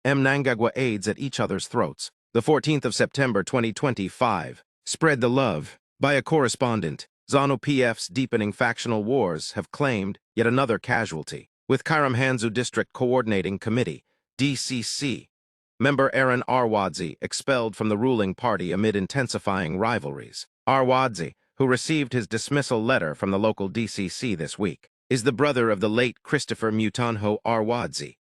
Mnangagwa aides at each other's throats. The 14th of September 2025. Spread the love. By a correspondent, ZANU-PF's deepening factional wars have claimed yet another casualty. With Karamhandu District Coordinating Committee, DCC, member Aaron Arwadzi expelled from the ruling party amid intensifying rivalries. Arwadzi, who received his dismissal letter from the local DCC this week, is the brother of the late Christopher Mutanho Arwadzi,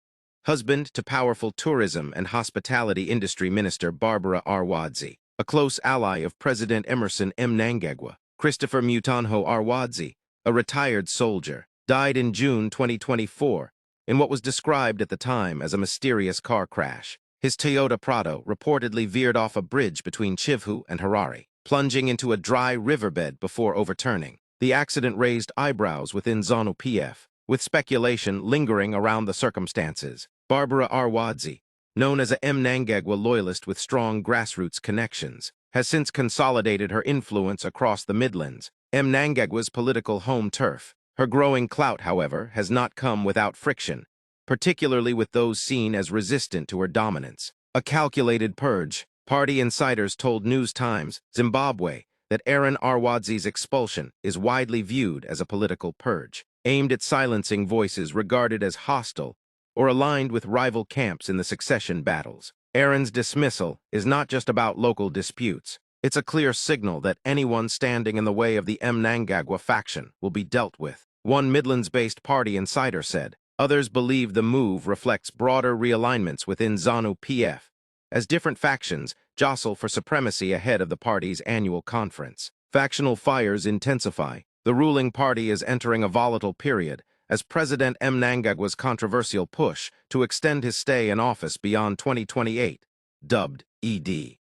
husband to powerful tourism and hospitality industry minister Barbara Arwadzi, a close ally of President Emerson Mnangagwa. Christopher Mutanho Arwadzi, a retired soldier, died in June 2024 in what was described at the time as a mysterious car crash. His Toyota Prado reportedly veered off a bridge between Chivu and Harare, plunging into a dry riverbed before overturning. The accident raised eyebrows within ZANU-PF, with speculation lingering around the circumstances. Barbara Arwadzi, known as a Mnangagwa loyalist with strong grassroots connections, has since consolidated her influence across the Midlands, Mnangagwa's political home turf. Her growing clout, however, has not come without friction, particularly with those seen as resistant to her dominance. A calculated purge. Party insiders told News Times, Zimbabwe, that Aaron Arwadzi's expulsion is widely viewed as a political purge, aimed at silencing voices regarded as hostile or aligned with rival camps in the succession battles. Aaron's dismissal is not just about local disputes. It's a clear signal that anyone standing in the way of the Mnangagwa faction will be dealt with. One Midlands-based party insider said. Others believe the move reflects broader realignments within ZANU-PF, as different factions jostle for supremacy ahead of the party's annual conference. Factional fires intensify. The ruling party is entering a volatile period as President Mnangagwa's controversial push to extend his stay in office beyond 2028, dubbed ED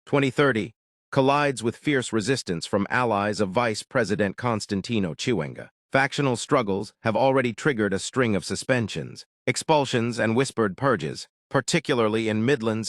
2030, collides with fierce resistance from allies of Vice President Constantino Chiwenga. Factional struggles have already triggered a string of suspensions, expulsions, and whispered purges, particularly in Midlands